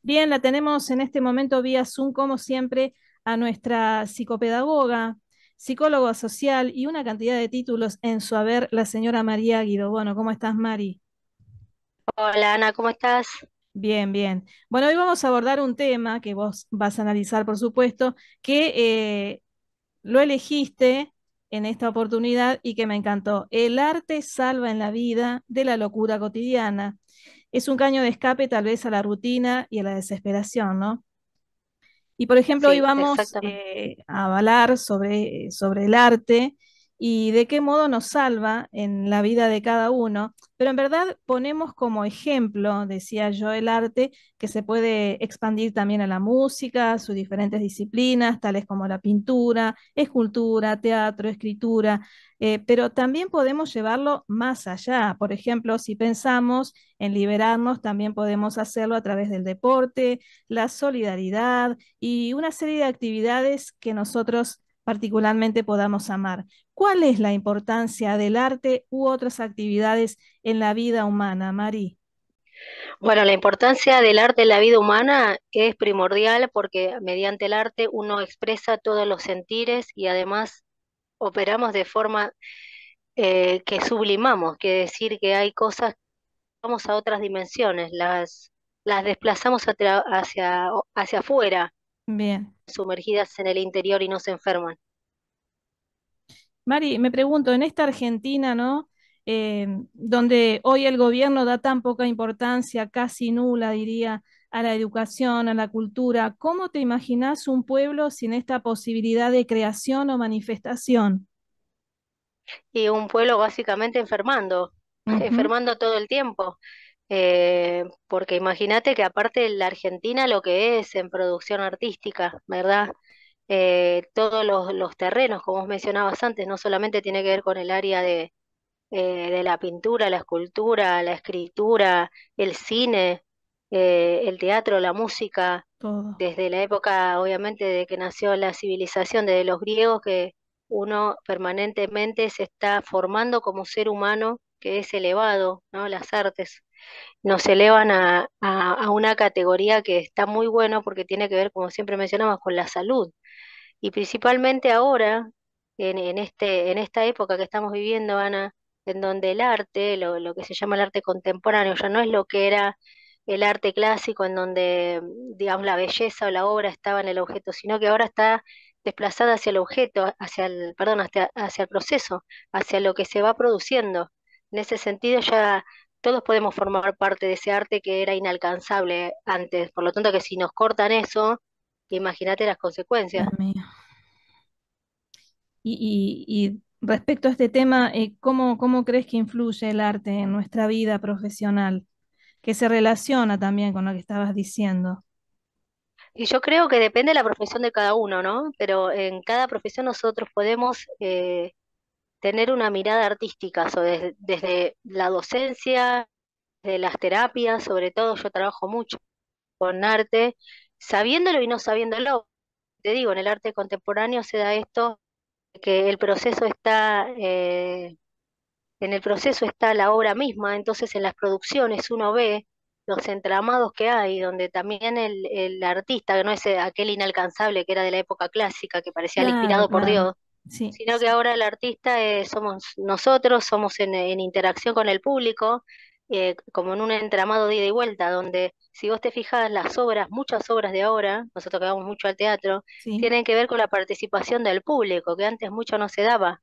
Bien, la tenemos en este momento vía Zoom, como siempre, a nuestra psicopedagoga, psicóloga social y una cantidad de títulos en su haber, la señora María Guido. Bueno, ¿cómo estás, Mari? Hola Ana, ¿cómo estás? Bien, bien. Bueno, hoy vamos a abordar un tema que vos vas a analizar, por supuesto, que lo elegiste en esta oportunidad y que me encantó. El arte salva en la vida de la locura cotidiana. Es un caño de escape tal vez a la rutina y a la desesperación, ¿no? Y por ejemplo, hoy Sí, vamos exactamente. a hablar sobre el arte y de qué modo nos salva en la vida de cada uno, pero en verdad ponemos como ejemplo, decía yo, el arte que se puede expandir también a la música, sus diferentes disciplinas, tales como la pintura, escultura, teatro, escritura, pero también podemos llevarlo más allá. Por ejemplo, si pensamos en liberarnos, también podemos hacerlo a través del deporte, la solidaridad y una serie de actividades que nosotros particularmente podamos amar. ¿Cuál es la importancia del arte u otras actividades en la vida humana, Mari? Bueno, la importancia del arte en la vida humana es primordial porque mediante el arte uno expresa todos los sentires y además operamos de forma que sublimamos, que decir que hay cosas que vamos a otras dimensiones, las desplazamos hacia afuera, Bien. sumergidas en el interior y no se enferman. Mari, me pregunto, en esta Argentina, ¿no? Donde hoy el gobierno da tan poca importancia, casi nula, diría, a la educación, a la cultura, ¿cómo te imaginas un pueblo sin esta posibilidad de creación o manifestación? Y un pueblo básicamente enfermando, Ujú. enfermando todo el tiempo. Porque imagínate que aparte de la Argentina lo que es en producción artística, ¿verdad? Todos los terrenos, como vos mencionabas antes, no solamente tiene que ver con el área de la pintura, la escultura, la escritura, el cine, el teatro, la música, Todo. desde la época, obviamente, de que nació la civilización, desde los griegos, que uno permanentemente se está formando como ser humano que es elevado, ¿no? Las artes nos elevan a una categoría que está muy bueno porque tiene que ver, como siempre mencionamos, con la salud. Y principalmente ahora, en esta época que estamos viviendo, Ana, en donde el arte, lo que se llama el arte contemporáneo, ya no es lo que era el arte clásico, en donde, digamos, la belleza o la obra estaba en el objeto, sino que ahora está desplazada hacia el objeto, perdón, hacia el proceso, hacia lo que se va produciendo. En ese sentido, ya todos podemos formar parte de ese arte que era inalcanzable antes. Por lo tanto, que si nos cortan eso, imagínate las consecuencias. Dios mío. Y respecto a este tema, ¿cómo crees que influye el arte en nuestra vida profesional? Que se relaciona también con lo que estabas diciendo. Y yo creo que depende de la profesión de cada uno, ¿no? Pero en cada profesión nosotros podemos tener una mirada artística, desde la docencia, de las terapias, sobre todo yo trabajo mucho con arte, sabiéndolo y no sabiéndolo. Te digo, en el arte contemporáneo se da esto, que el proceso está, en el proceso está la obra misma, entonces en las producciones uno ve los entramados que hay, donde también el artista, que no es aquel inalcanzable que era de la época clásica, que parecía el Claro, inspirado por claro. Dios, Sí, sino que sí. ahora el artista somos nosotros, somos en interacción con el público, como en un entramado de ida y vuelta, donde si vos te fijas, las obras, muchas obras de ahora, nosotros que vamos mucho al teatro, Sí. tienen que ver con la participación del público, que antes mucho no se daba,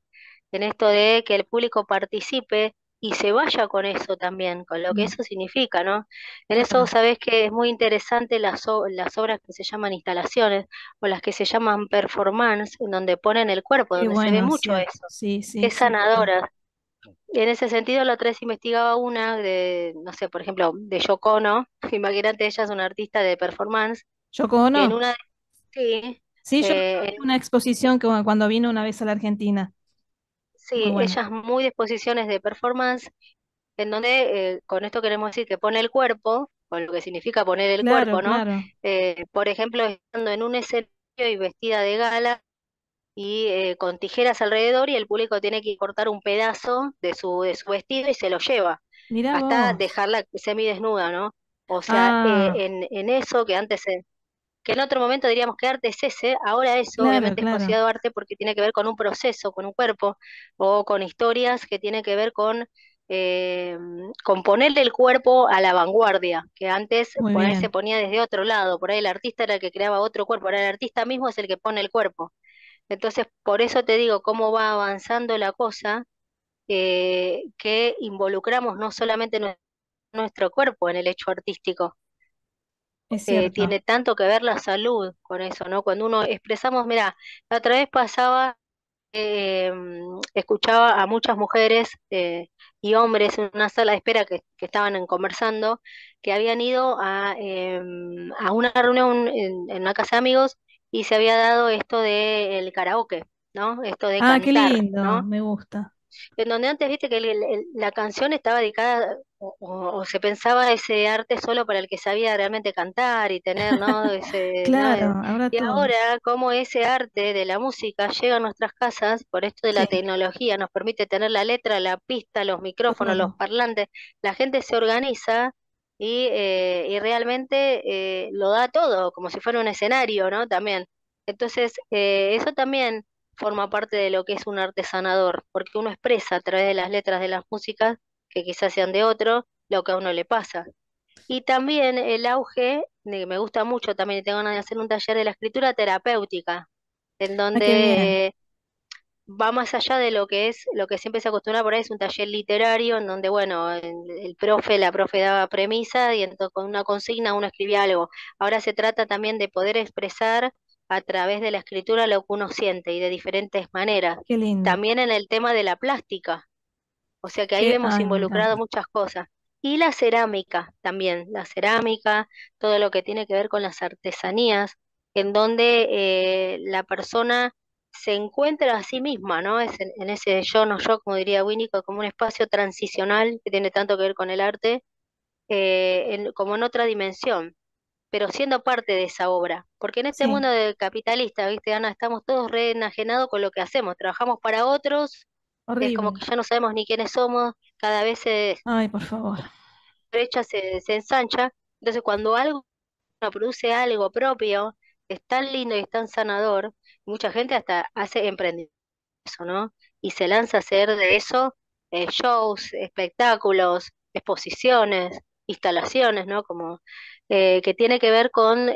en esto de que el público participe y se vaya con eso también, con lo que Bien, eso significa, ¿no? En eso claro. sabés que es muy interesante las obras que se llaman instalaciones o las que se llaman performance, en donde ponen el cuerpo, Qué donde se ve bueno, es mucho cierto. eso, Sí, que sí, es sí, total. sanadora. En ese sentido, la otra vez investigaba una de, no sé, por ejemplo, de Yoko Ono, imagínate, ella es una artista de performance, ¿Yoko en Ono? una, sí, Sí, yo vi en una exposición que cuando vino una vez a la Argentina. Muy sí, buena. ella es muy de exposiciones de performance en donde con esto queremos decir que pone el cuerpo, con lo que significa poner el Claro, cuerpo, ¿no? claro. Por ejemplo, estando en un escenario y vestida de gala y con tijeras alrededor y el público tiene que cortar un pedazo de su vestido y se lo lleva, Mirá hasta vos. dejarla semidesnuda, ¿no? O sea, Ah, en eso que antes, que en otro momento diríamos que arte es ese, ahora eso claro, obviamente es claro. considerado arte porque tiene que ver con un proceso, con un cuerpo, o con historias que tienen que ver eh, con ponerle el cuerpo a la vanguardia, que antes Muy por ahí se bien. ponía desde otro lado, por ahí el artista era el que creaba otro cuerpo, ahora el artista mismo es el que pone el cuerpo. Entonces, por eso te digo cómo va avanzando la cosa, que involucramos no solamente nuestro cuerpo en el hecho artístico, Es cierto. tiene tanto que ver la salud con eso, ¿no? Cuando uno expresamos, mira, la otra vez pasaba, escuchaba a muchas mujeres y hombres en una sala de espera que estaban conversando, que habían ido a una reunión en una casa de amigos y se había dado esto del karaoke, ¿no? Esto de Ah, qué cantar, lindo, ¿no? me gusta. En donde antes viste que la canción estaba dedicada o se pensaba ese arte solo para el que sabía realmente cantar y tener, ¿no? Ese, ¿no? Claro, ahora Y todos. ahora, como ese arte de la música llega a nuestras casas, por esto de Sí, la tecnología, nos permite tener la letra, la pista, los micrófonos, los todo. parlantes, la gente se organiza y realmente lo da todo, como si fuera un escenario, ¿no? También. Entonces, eso también forma parte de lo que es un arte sanador, porque uno expresa a través de las letras de las músicas, que quizás sean de otro, lo que a uno le pasa. Y también el auge, que me gusta mucho también, y tengo ganas de hacer un taller de la escritura terapéutica, en Ah, qué bien, donde va más allá de lo que es, lo que siempre se acostumbra por ahí es un taller literario, en donde, bueno, el profe, la profe daba premisa y entonces con una consigna uno escribía algo. Ahora se trata también de poder expresar a través de la escritura lo que uno siente y de diferentes maneras. qué lindo. También en el tema de la plástica, o sea que ahí vemos Ay, me involucrado encanta. muchas cosas. Y la cerámica también, la cerámica, todo lo que tiene que ver con las artesanías, en donde la persona se encuentra a sí misma, ¿no? Es en ese yo no yo, como diría Winnicott, como un espacio transicional que tiene tanto que ver con el arte, como en otra dimensión, pero siendo parte de esa obra. Porque en este Sí, mundo de capitalista, ¿viste, Ana? Estamos todos re enajenados con lo que hacemos, trabajamos para otros, es como horrible. que ya no sabemos ni quiénes somos, cada vez Ay, por favor. brecha se ensancha. Entonces, cuando algo uno produce algo propio, es tan lindo y es tan sanador, mucha gente hasta hace emprendimiento, ¿no? Y se lanza a hacer de eso shows, espectáculos, exposiciones, instalaciones, ¿no? Como que tiene que ver con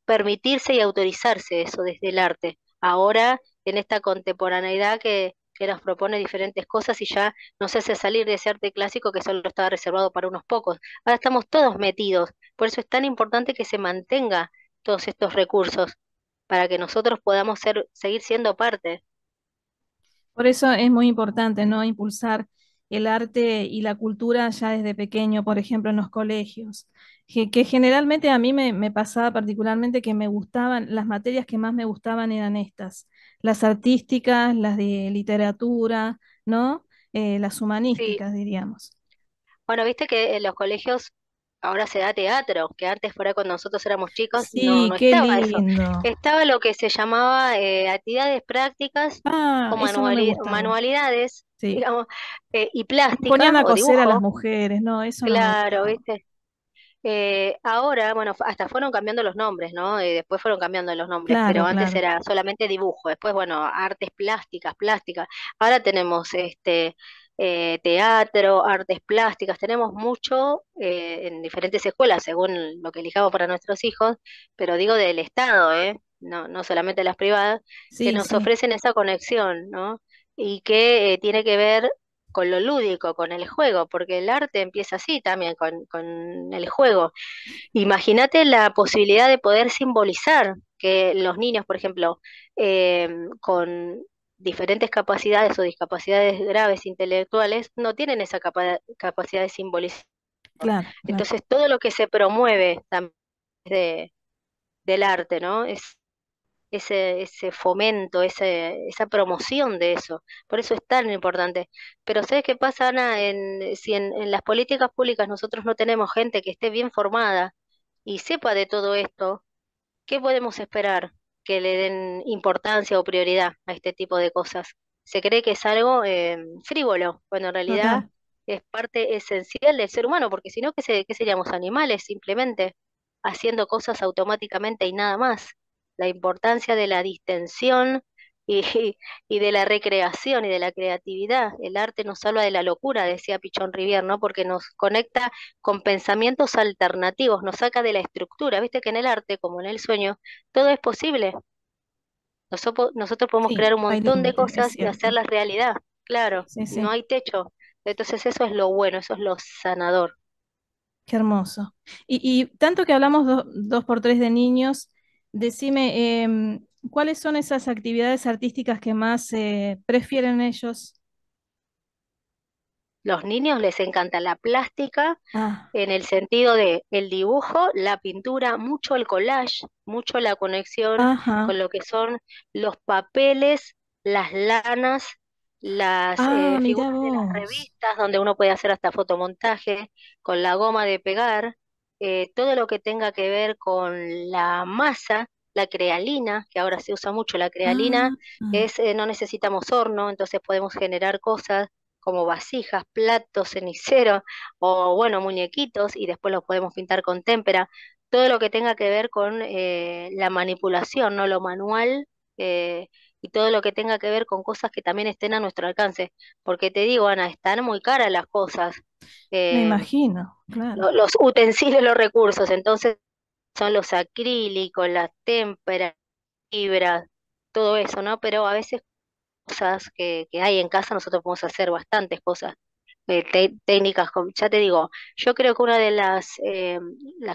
permitirse y autorizarse eso desde el arte. Ahora, en esta contemporaneidad que nos propone diferentes cosas y ya nos hace salir de ese arte clásico que solo estaba reservado para unos pocos. Ahora estamos todos metidos. Por eso es tan importante que se mantenga todos estos recursos para que nosotros podamos seguir siendo parte. Por eso es muy importante, ¿no? Impulsar el arte y la cultura ya desde pequeño, por ejemplo, en los colegios. Que generalmente a mí me pasaba particularmente que me gustaban, las materias que más me gustaban eran estas, las artísticas, las de literatura, ¿no? Las Sí, humanísticas, diríamos. bueno, viste que en los colegios ahora se da teatro, que antes fuera cuando nosotros éramos chicos Sí, no qué estaba eso. lindo. Estaba lo que se llamaba actividades prácticas Ah, o eso no me gustaba. manualidades, Sí. digamos, y Ponían plástica a o coser a las dibujo, mujeres, no, eso no me claro, gustaba. viste. Ahora, bueno, hasta fueron cambiando los nombres, ¿no? Después fueron cambiando los nombres, pero Claro, antes claro. era solamente dibujo, después, bueno, artes plásticas, plásticas. Ahora tenemos teatro, artes plásticas, tenemos mucho en diferentes escuelas, según lo que elijamos para nuestros hijos, pero digo del Estado, ¿eh? No solamente las privadas, que Sí, nos sí, ofrecen esa conexión, ¿no? Y que tiene que ver con lo lúdico, con el juego, porque el arte empieza así también, con el juego. Imagínate la posibilidad de poder simbolizar que los niños, por ejemplo, con diferentes capacidades o discapacidades graves intelectuales, no tienen esa capacidad de simbolizar. claro, claro. Entonces, todo lo que se promueve también de- del arte, ¿no? Es ese fomento, esa promoción de eso. Por eso es tan importante. Pero ¿sabes qué pasa, Ana? Si en las políticas públicas nosotros no tenemos gente que esté bien formada y sepa de todo esto, ¿qué podemos esperar? Que le den importancia o prioridad a este tipo de cosas. Se cree que es algo frívolo, cuando en realidad Total. es parte esencial del ser humano, porque si no, ¿qué seríamos? Animales simplemente, haciendo cosas automáticamente y nada más. La importancia de la distensión y, y de la recreación y de la creatividad. El arte nos salva de la locura, decía Pichón Rivière, ¿no? Porque nos conecta con pensamientos alternativos, nos saca de la estructura. Viste que en el arte, como en el sueño, todo es posible. Nosotros podemos Sí, crear un no hay montón de límite, es cosas y cierto. hacerlas realidad. Sí, Claro, sí, no sí. hay techo. Entonces eso es lo bueno, eso es lo sanador. Qué hermoso. Y tanto que hablamos dos por tres de niños, decime, ¿cuáles son esas actividades artísticas que más prefieren ellos? Los niños les encanta la plástica Ah, en el sentido de el dibujo, la pintura, mucho el collage, mucho la conexión con ajá. lo que son los papeles, las lanas, las Ah, mira figuras de las vos. revistas, donde uno puede hacer hasta fotomontaje, con la goma de pegar, todo lo que tenga que ver con la masa, la crealina, que ahora se usa mucho la crealina, Ah, ah. es, no necesitamos horno, entonces podemos generar cosas como vasijas, platos, ceniceros o bueno, muñequitos y después los podemos pintar con témpera. Todo lo que tenga que ver con la manipulación, no lo manual, y todo lo que tenga que ver con cosas que también estén a nuestro alcance. Porque te digo, Ana, están muy caras las cosas, Me eh, imagino, claro. los utensilios, los recursos, entonces son los acrílicos, las témperas, fibras, todo eso, ¿no? Pero a veces cosas que hay en casa, nosotros podemos hacer bastantes cosas, técnicas, ya te digo, yo creo que una de las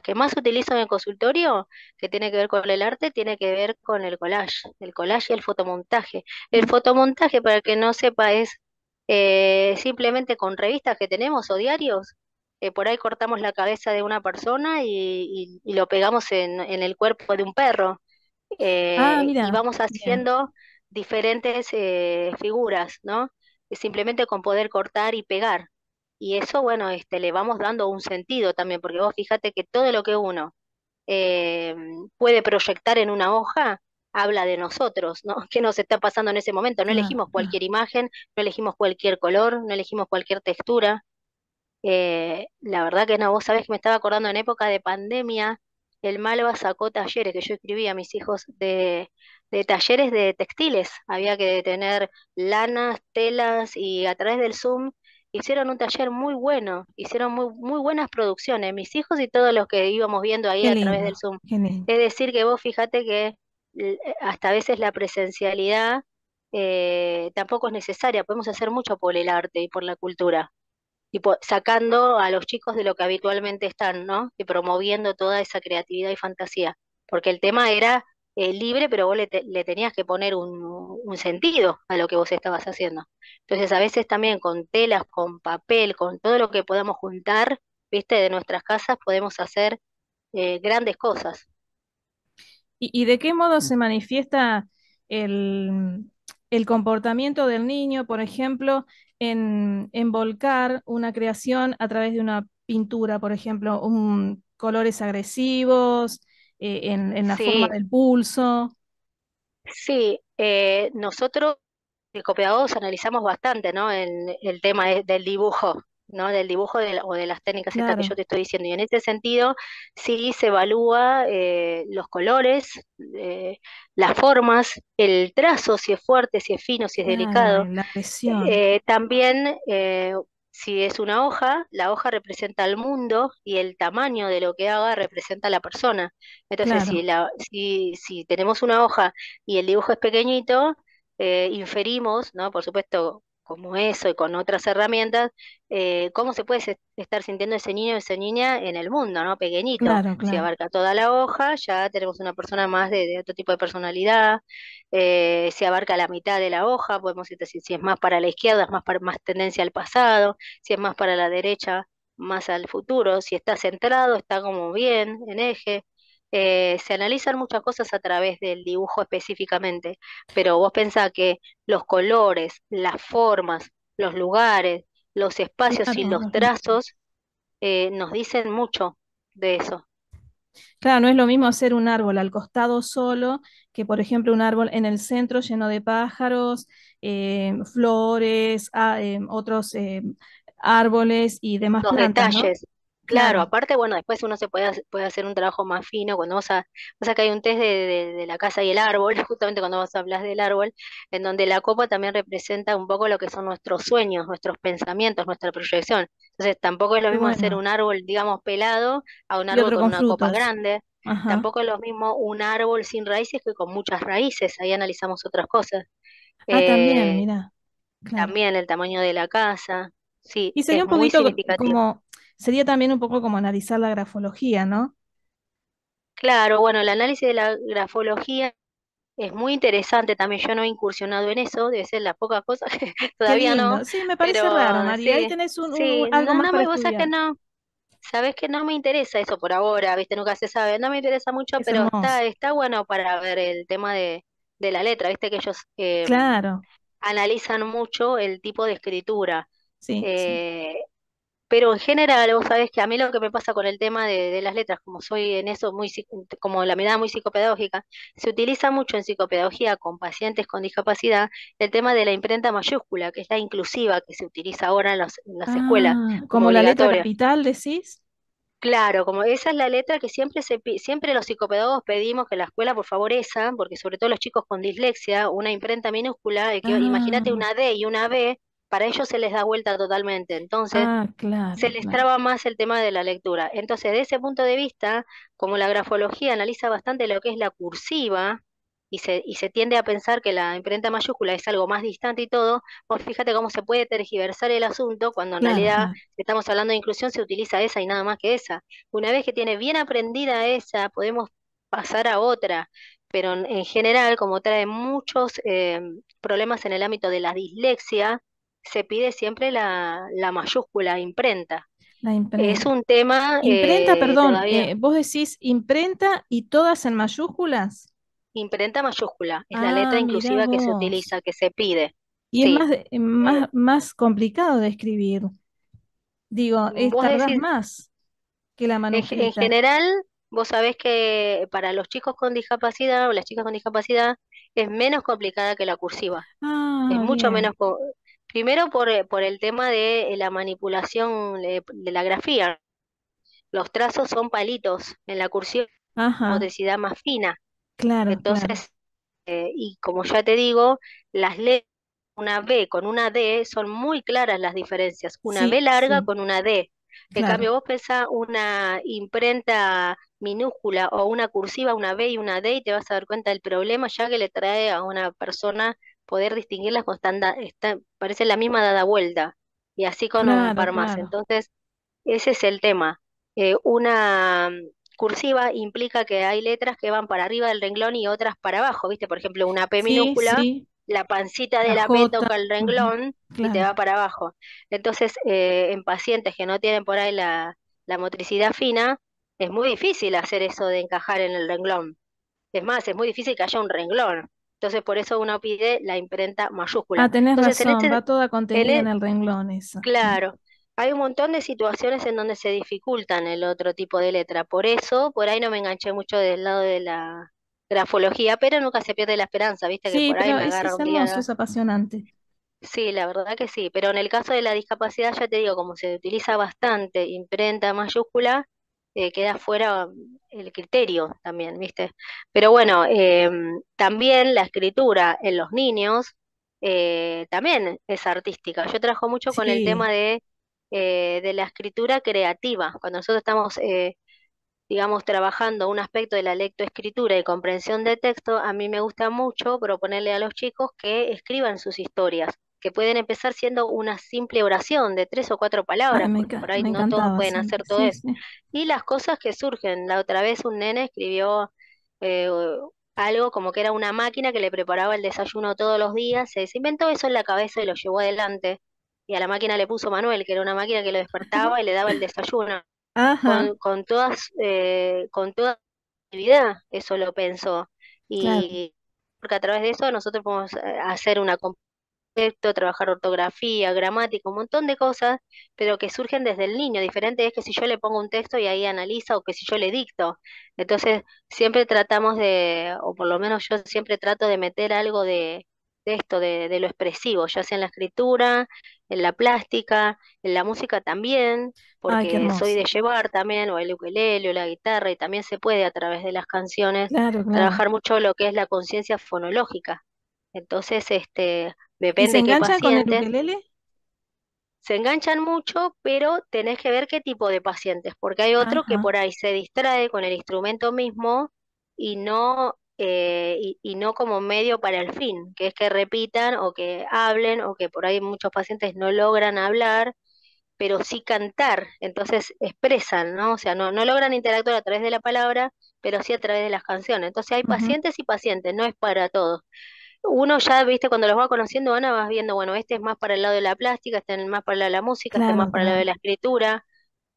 que más utilizo en el consultorio, que tiene que ver con el arte, tiene que ver con el collage y el fotomontaje. El Mm. fotomontaje, para el que no sepa, es simplemente con revistas que tenemos o diarios. Por ahí cortamos la cabeza de una persona y lo pegamos en el cuerpo de un perro, Ah, y mira, vamos bien. haciendo diferentes figuras, ¿no? Simplemente con poder cortar y pegar. Y eso, bueno, le vamos dando un sentido también, porque vos fíjate que todo lo que uno eh, puede proyectar en una hoja habla de nosotros, ¿no? ¿Qué nos está pasando en ese momento? No Claro, elegimos claro. cualquier imagen, no elegimos cualquier color, no elegimos cualquier textura. La verdad que no, vos sabés que me estaba acordando en época de pandemia, el Malva sacó talleres que yo escribía a mis hijos de talleres de textiles. Había que tener lanas, telas y a través del Zoom hicieron un taller muy bueno, hicieron muy buenas producciones, mis hijos y todos los que íbamos viendo ahí Qué a través del lindo, Zoom. qué lindo. Es decir, que vos fíjate que hasta a veces la presencialidad tampoco es necesaria, podemos hacer mucho por el arte y por la cultura tipo, sacando a los chicos de lo que habitualmente están, ¿no? Y promoviendo toda esa creatividad y fantasía. Porque el tema era libre, pero vos le tenías que poner un sentido a lo que vos estabas haciendo. Entonces, a veces también con telas, con papel, con todo lo que podamos juntar, viste, de nuestras casas, podemos hacer grandes cosas. Y de qué modo se manifiesta el, el comportamiento del niño, por ejemplo, en volcar una creación a través de una pintura, por ejemplo, colores agresivos, en la forma Sí, del pulso? sí, nosotros de copiados analizamos bastante, ¿no? En el tema del dibujo, ¿no? Del dibujo o de las técnicas estas que yo Claro, te estoy diciendo. Y en ese sentido, sí se evalúa los colores, eh, las formas, el trazo, si es fuerte, si es fino, si es claro, delicado. la presión. También, si es una hoja, la hoja representa el mundo y el tamaño de lo que haga representa a la persona. Entonces, Claro, si tenemos una hoja y el dibujo es pequeñito, inferimos, ¿no? Por supuesto, como eso y con otras herramientas, cómo se puede estar sintiendo ese niño o esa niña en el mundo, ¿no? Pequeñito. claro, Si claro. abarca toda la hoja, ya tenemos una persona más de otro tipo de personalidad. Si abarca la mitad de la hoja, podemos decir si es más para la izquierda, es más tendencia al pasado, si es más para la derecha, más al futuro, si está centrado, está como bien, en eje. Se analizan muchas cosas a través del dibujo específicamente, pero vos pensás que los colores, las formas, los lugares, los espacios y Claro, los trazos nos dicen mucho de eso. claro, no es lo mismo hacer un árbol al costado solo que, por ejemplo, un árbol en el centro lleno de pájaros, flores, otros árboles y demás los plantas, ¿no? detalles. Claro, Claro, aparte, bueno, después uno se puede hacer un trabajo más fino cuando o sea que hay un test de la casa y el árbol, justamente cuando vos hablas del árbol, en donde la copa también representa un poco lo que son nuestros sueños, nuestros pensamientos, nuestra proyección. Entonces, tampoco es lo qué mismo hacer bueno. un árbol, digamos, pelado a un Y árbol otro con con una copa frutos. grande. Ajá. Tampoco es lo mismo un árbol sin raíces que con muchas raíces. Ahí analizamos otras cosas. Ah, también, Eh, mira, claro. También el tamaño de la casa. Sí, Y sería es un muy poquito significativo. como, sería también un poco como analizar la grafología, ¿no? Claro, bueno, el análisis de la grafología es muy interesante también. Yo no he incursionado en eso, debe ser las pocas cosas que Qué todavía no, lindo. Sí, me parece raro, pero María. Ahí sí, tenés sí, algo más para vos estudiar. sabés que no me interesa eso por ahora, viste, nunca se sabe, no me interesa mucho, Es pero hermoso. está bueno para ver el tema de la letra, viste que ellos Claro, analizan mucho el tipo de escritura. sí, sí. Eh, Pero en general, vos sabés que a mí lo que me pasa con el tema de las letras, como soy en eso como la mirada muy psicopedagógica, se utiliza mucho en psicopedagogía con pacientes con discapacidad el tema de la imprenta mayúscula, que es la inclusiva que se utiliza ahora en las escuelas Ah, como como la letra obligatoria. capital, decís. Claro, como esa es la letra que siempre los psicopedagogos pedimos que la escuela, por favor, porque sobre todo los chicos con dislexia, una imprenta minúscula, imagínate Ah, una D y una B, para ellos se les da vuelta totalmente. Entonces, se claro, les claro. traba más el tema de la lectura. Entonces, de ese punto de vista, como la grafología analiza bastante lo que es la cursiva y se tiende a pensar que la imprenta mayúscula es algo más distante y todo, pues fíjate cómo se puede tergiversar el asunto cuando en Claro, realidad, claro. si estamos hablando de inclusión, se utiliza esa y nada más que esa. Una vez que tiene bien aprendida esa, podemos pasar a otra. Pero en general, como trae muchos problemas en el ámbito de la dislexia, se pide siempre la mayúscula imprenta. La Es imprenta. un tema Imprenta, perdón, todavía, vos decís imprenta y todas en mayúsculas. imprenta mayúscula, es la letra Ah, mirá inclusiva que se vos. utiliza, que se pide. Y es Sí. Eh, más complicado de escribir. Digo, Vos tardás decís, más que la en manuscrita. general, vos sabés que para los chicos con discapacidad o las chicas con discapacidad es menos complicada que la cursiva. Es Ah, mucho bien. menos, primero por el tema de la manipulación de la grafía. Los trazos son palitos, en la cursiva Ajá, motricidad más fina. claro, claro. Entonces, y como ya te digo, las letras, una B con una D, son muy claras las diferencias. Una B Sí, larga sí, con una D. En claro. cambio, vos pensás una imprenta minúscula o una cursiva, una B y una D, y te vas a dar cuenta del problema ya que le trae a una persona poder distinguirlas con parece la misma dada vuelta. Y así con un Claro, par más. claro. Entonces, ese es el tema. Una cursiva implica que hay letras que van para arriba del renglón y otras para abajo, ¿viste? Por ejemplo, una P Sí, minúscula, sí. la pancita de La la P J. toca el Ujú, renglón y te claro. va para abajo. Entonces, en pacientes que no tienen por ahí la motricidad fina, es muy difícil hacer eso de encajar en el renglón. Es más, es muy difícil que haya un renglón. Entonces, por eso uno pide la imprenta Ah, mayúscula. tenés Entonces, razón, va toda en, contenida en e- el renglón esa. Mm. claro, hay un montón de situaciones en donde se dificultan el otro tipo de letra. Por eso, por ahí no me enganché mucho del lado de la grafología, pero nunca se pierde la esperanza, viste que Sí, por ahí pero me agarra es un hermoso, día. es apasionante. Sí, la verdad que sí. Pero en el caso de la discapacidad, ya te digo, como se utiliza bastante imprenta mayúscula, queda fuera el criterio también, ¿viste? Pero bueno, también la escritura en los niños también es artística. Yo trabajo mucho con el tema Sí, de la escritura creativa. Cuando nosotros estamos, digamos, trabajando un aspecto de la lectoescritura y comprensión de texto, a mí me gusta mucho proponerle a los chicos que escriban sus historias, que pueden empezar siendo una simple oración de 3 o 4 palabras, ay, porque por ahí me no todos encantaba pueden siempre. hacer todo Sí, eso. sí. Y las cosas que surgen. La otra vez un nene escribió eh, algo como que era una máquina que le preparaba el desayuno todos los días, se inventó eso en la cabeza y lo llevó adelante. Y a la máquina le puso Manuel, que era una máquina que lo despertaba y le daba el desayuno Ajá, con toda actividad, eso lo pensó. claro. Y porque a través de eso nosotros podemos hacer una concepto, trabajar ortografía, gramática, un montón de cosas, pero que surgen desde el niño. Diferente es que si yo le pongo un texto y ahí analiza o que si yo le dicto. Entonces, siempre tratamos de, o por lo menos yo siempre trato de meter algo de de esto, de lo expresivo, ya sea en la escritura, en la plástica, en la música también, Ay, qué porque soy hermoso. de llevar también, o el ukelele o la guitarra, y también se puede a través de las canciones Claro, claro. trabajar mucho lo que es la conciencia fonológica. Entonces, ¿Y se depende qué enganchan con el paciente. ukelele? Se enganchan mucho, pero tenés que ver qué tipo de pacientes, porque hay otro que Ajá. por ahí se distrae con el instrumento mismo y no como medio para el fin, que es que repitan o que hablen, o que por ahí muchos pacientes no logran hablar, pero sí cantar, entonces expresan, ¿no? O sea, no logran interactuar a través de la palabra, pero sí a través de las canciones. Entonces hay Ujú. pacientes y pacientes, no es para todos. Uno ya, viste, cuando los va conociendo, Ana, vas viendo, bueno, este es más para el lado de la plástica, este es más para el lado de la música, este es más Claro, para el lado de claro. la escritura,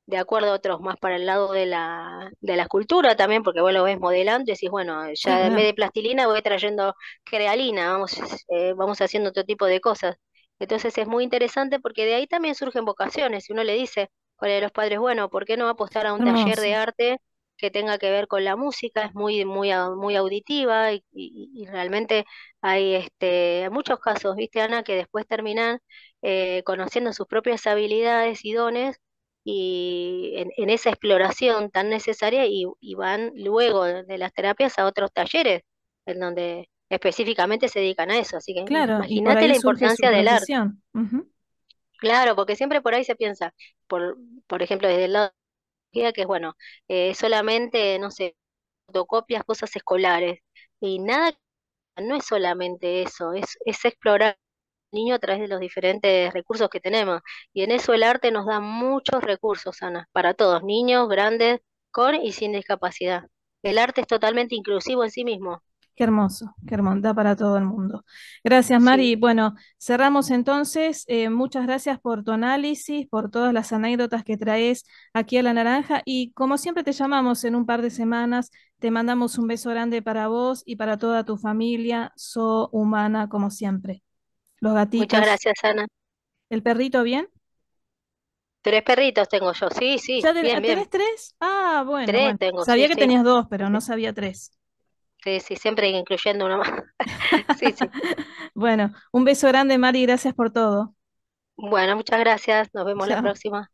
de acuerdo a otros más para el lado de la escultura también, porque vos lo ves modelando y decís, bueno, Sí, ya en vez claro. de plastilina voy trayendo crealina, vamos haciendo otro tipo de cosas. Entonces es muy interesante porque de ahí también surgen vocaciones. Si uno le dice, por ahí a los padres, bueno, ¿por qué no apostar a un taller de Hermoso. arte que tenga que ver con la música? Es muy auditiva y realmente hay muchos casos, ¿viste, Ana? Que después terminan conociendo sus propias habilidades y dones y en esa exploración tan necesaria y van luego de las terapias a otros talleres en donde específicamente se dedican a eso. Así que Claro, y por imagínate ahí la surge su importancia del arte. profesión. Ujú. Claro, porque siempre por ahí se piensa, por ejemplo, desde el lado de la tecnología, que es bueno, solamente, no sé, fotocopias, cosas escolares, y nada, no es solamente eso, es explorar al niño a través de los diferentes recursos que tenemos. Y en eso el arte nos da muchos recursos, Ana, para todos, niños, grandes, con y sin discapacidad. El arte es totalmente inclusivo en sí mismo. Qué hermoso, da para todo el mundo. Gracias, Mari. Sí, Bueno, cerramos entonces. Muchas gracias por tu análisis, por todas las anécdotas que traes aquí a La Naranja. Y como siempre te llamamos en un par de semanas, te mandamos un beso grande para vos y para toda tu familia. So humana como siempre. Los muchas gatitos. gracias, Ana. ¿El perrito bien? 3 perritos tengo yo, sí, sí, ¿Ya bien, bien. tenés tres? Ah, bueno, 3 bueno. tengo, sí, Sabía que sí, tenías dos, sí, pero sí, no sabía tres. sí, sí, siempre incluyendo uno más. Sí, sí. Bueno, un beso grande, Mari. Gracias por todo. Bueno, muchas gracias, nos vemos la Chao. próxima.